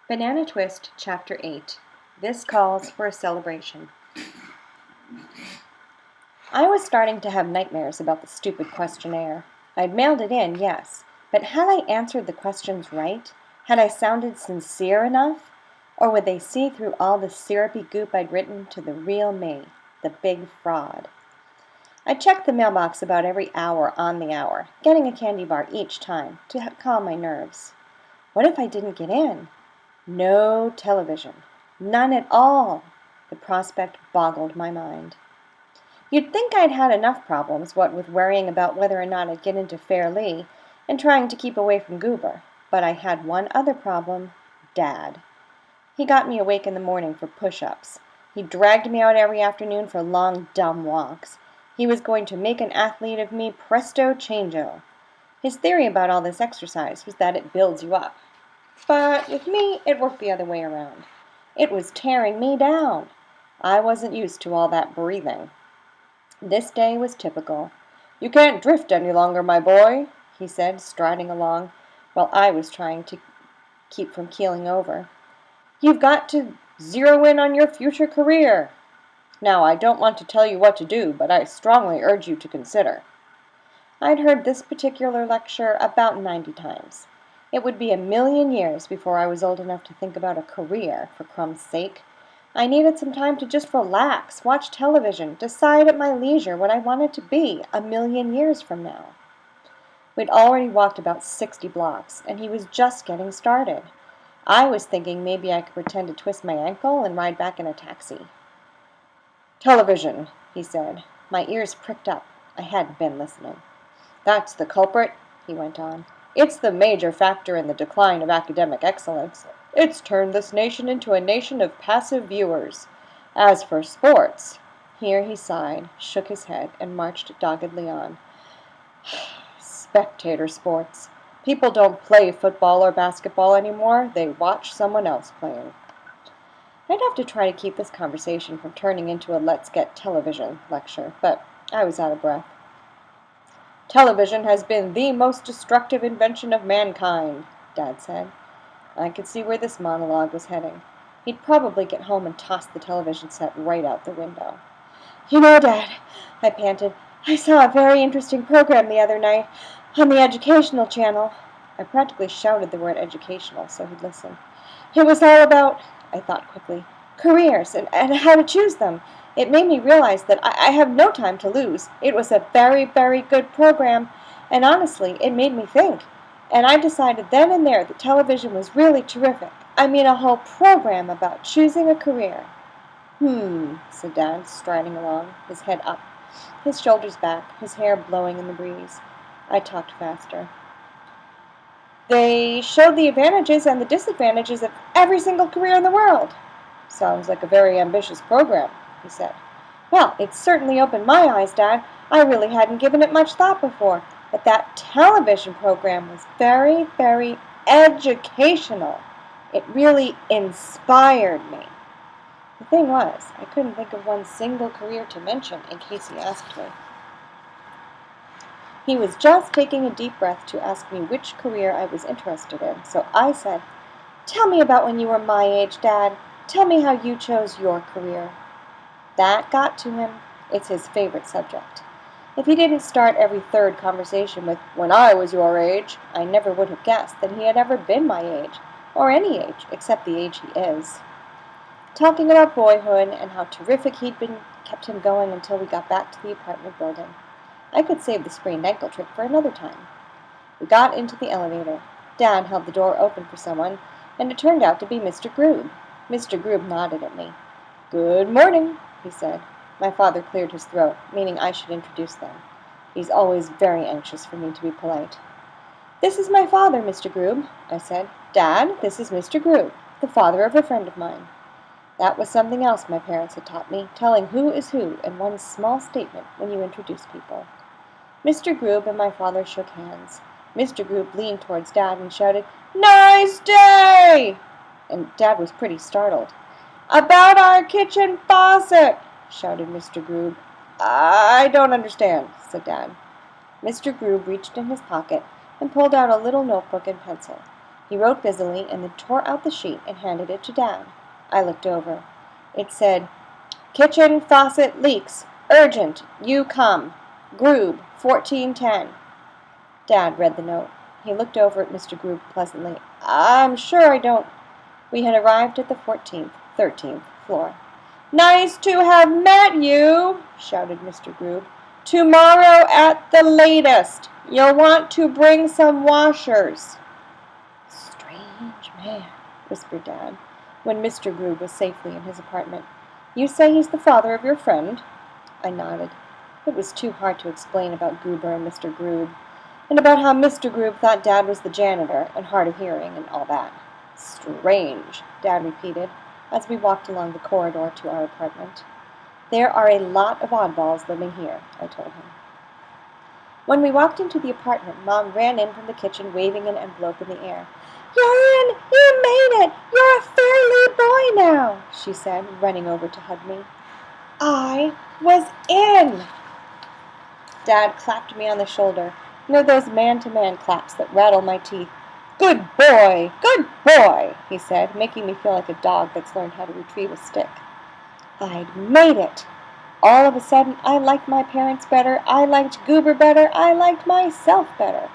Banana Twist, Chapter 8. This calls for a celebration. I was starting to have nightmares about the stupid questionnaire. I'd mailed it in, yes, but had I answered the questions right? Had I sounded sincere enough? Or would they see through all the syrupy goop I'd written to the real me, the big fraud? I checked the mailbox about every hour on the hour, getting a candy bar each time to calm my nerves. What if I didn't get in? No television. None at all. The prospect boggled my mind. You'd think I'd had enough problems, what with worrying about whether or not I'd get into Fairleigh and trying to keep away from Goober. But I had one other problem, Dad. He got me awake in the morning for push-ups. He dragged me out every afternoon for long, dumb walks. He was going to make an athlete of me presto changeo. His theory about all this exercise was that it builds you up. But with me, it worked the other way around. It was tearing me down. I wasn't used to all that breathing. This day was typical. "You can't drift any longer, my boy," he said, striding along, while I was trying to keep from keeling over. "You've got to zero in on your future career. Now, I don't want to tell you what to do, but I strongly urge you to consider." I'd heard this particular lecture about 90 times. It would be a million years before I was old enough to think about a career, for crumb's sake. I needed some time to just relax, watch television, decide at my leisure what I wanted to be a million years from now. We'd already walked about 60 blocks, and he was just getting started. I was thinking maybe I could pretend to twist my ankle and ride back in a taxi. "Television," he said. My ears pricked up. I hadn't been listening. "That's the culprit," he went on. "It's the major factor in the decline of academic excellence. It's turned this nation into a nation of passive viewers. As for sports—" Here he sighed, shook his head, and marched doggedly on. "Spectator sports. People don't play football or basketball anymore. They watch someone else playing." I'd have to try to keep this conversation from turning into a let's get television lecture, but I was out of breath. "Television has been the most destructive invention of mankind," Dad said. I could see where this monologue was heading. He'd probably get home and toss the television set right out the window. "You know, Dad," I panted, "I saw a very interesting program the other night on the educational channel." I practically shouted the word educational so he'd listen. "It was all about," I thought quickly, "careers and how to choose them. It made me realize that I have no time to lose. It was a very, very good program, and honestly, it made me think. And I decided then and there that television was really terrific. I mean, a whole program about choosing a career." Said Dad, striding along, his head up, his shoulders back, his hair blowing in the breeze. I talked faster. "They showed the advantages and the disadvantages of every single career in the world." "Sounds like a very ambitious program," he said. "Well, it certainly opened my eyes, Dad. I really hadn't given it much thought before. But that television program was very, very educational. It really inspired me." The thing was, I couldn't think of one single career to mention in case he asked me. He was just taking a deep breath to ask me which career I was interested in, so I said, "Tell me about when you were my age, Dad. Tell me how you chose your career." That got to him. It's his favorite subject. If he didn't start every third conversation with, "When I was your age," I never would have guessed that he had ever been my age, or any age, except the age he is. Talking about boyhood and how terrific he'd been kept him going until we got back to the apartment building. I could save the sprained ankle trick for another time. We got into the elevator. Dad held the door open for someone, and it turned out to be Mr. Groob. Mr. Groob nodded at me. "Good morning," he said. My father cleared his throat, meaning I should introduce them. He's always very anxious for me to be polite. "This is my father, Mr. Groob," I said. "Dad, this is Mr. Groob, the father of a friend of mine." That was something else my parents had taught me, telling who is who in one small statement when you introduce people. Mr. Groob and my father shook hands. Mr. Groob leaned towards Dad and shouted, "Nice day!" And Dad was pretty startled. "About our kitchen faucet!" shouted Mr. Groob. "I don't understand," said Dad. Mr. Groob reached in his pocket and pulled out a little notebook and pencil. He wrote busily and then tore out the sheet and handed it to Dad. I looked over. It said, "Kitchen faucet leaks. Urgent. You come. Groob, 1410. Dad read the note. He looked over at Mr. Groob pleasantly. "I'm sure I don't—" We had arrived at the 13th floor. "Nice to have met you," shouted Mr. Groob. "Tomorrow at the latest. You'll want to bring some washers." "Strange man," whispered Dad, when Mr. Groob was safely in his apartment. "You say he's the father of your friend?" I nodded. It was too hard to explain about Goober and Mr. Groob, and about how Mr. Groob thought Dad was the janitor and hard of hearing and all that. "Strange," Dad repeated, as we walked along the corridor to our apartment. "There are a lot of oddballs living here," I told him. When we walked into the apartment, Mom ran in from the kitchen waving an envelope in the air. "You're in! You made it! You're a Fairleigh boy now!" she said, running over to hug me. I was in! Dad clapped me on the shoulder. Those man-to-man claps that rattle my teeth. "Good boy! Good boy!" he said, making me feel like a dog that's learned how to retrieve a stick. I'd made it! All of a sudden, I liked my parents better, I liked Goober better, I liked myself better.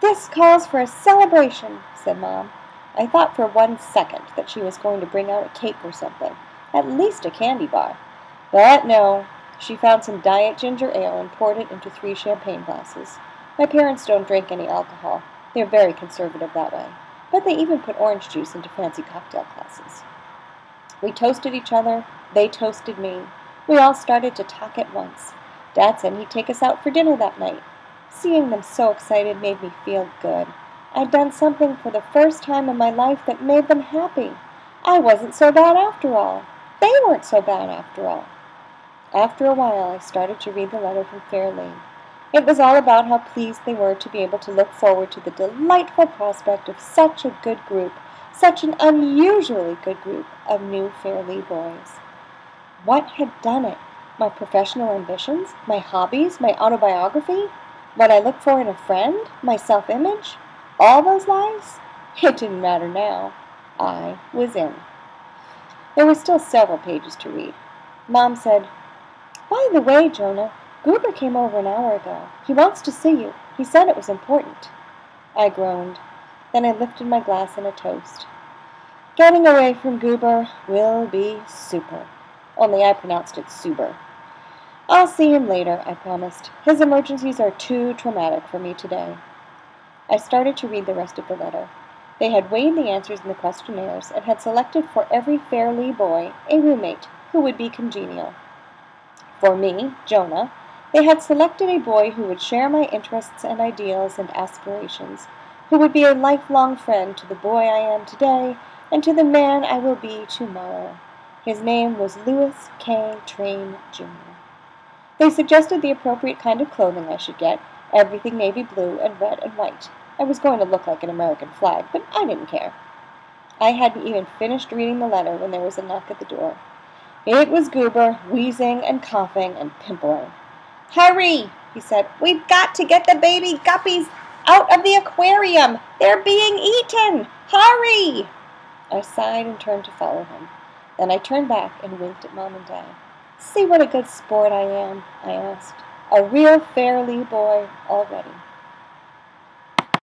"This calls for a celebration," said Mom. I thought for 1 second that she was going to bring out a cake or something, at least a candy bar. But no, she found some diet ginger ale and poured it into 3 champagne glasses. My parents don't drink any alcohol. They're very conservative that way. But they even put orange juice into fancy cocktail glasses. We toasted each other. They toasted me. We all started to talk at once. Dad said he'd take us out for dinner that night. Seeing them so excited made me feel good. I'd done something for the first time in my life that made them happy. I wasn't so bad after all. They weren't so bad after all. After a while, I started to read the letter from Fairleigh. It was all about how pleased they were to be able to look forward to the delightful prospect of such a good group, such an unusually good group of new Fairleigh boys. What had done it? My professional ambitions? My hobbies? My autobiography? What I look for in a friend? My self-image? All those lies? It didn't matter now. I was in. There were still several pages to read. Mom said, "By the way, Jonah, Goober came over an hour ago. He wants to see you. He said it was important." I groaned. Then I lifted my glass in a toast. "Getting away from Goober will be super." Only I pronounced it Suber. "I'll see him later," I promised. "His emergencies are too traumatic for me today." I started to read the rest of the letter. They had weighed the answers in the questionnaires and had selected for every Fairleigh boy a roommate who would be congenial. For me, Jonah, they had selected a boy who would share my interests and ideals and aspirations, who would be a lifelong friend to the boy I am today and to the man I will be tomorrow. His name was Louis K. Train, Jr. They suggested the appropriate kind of clothing I should get, everything navy blue and red and white. I was going to look like an American flag, but I didn't care. I hadn't even finished reading the letter when there was a knock at the door. It was Goober, wheezing and coughing and pimpling. "Hurry," he said. "We've got to get the baby guppies out of the aquarium. They're being eaten. Hurry!" I sighed and turned to follow him. Then I turned back and winked at Mom and Dad. "See what a good sport I am?" I asked. "A real Fairleigh boy already."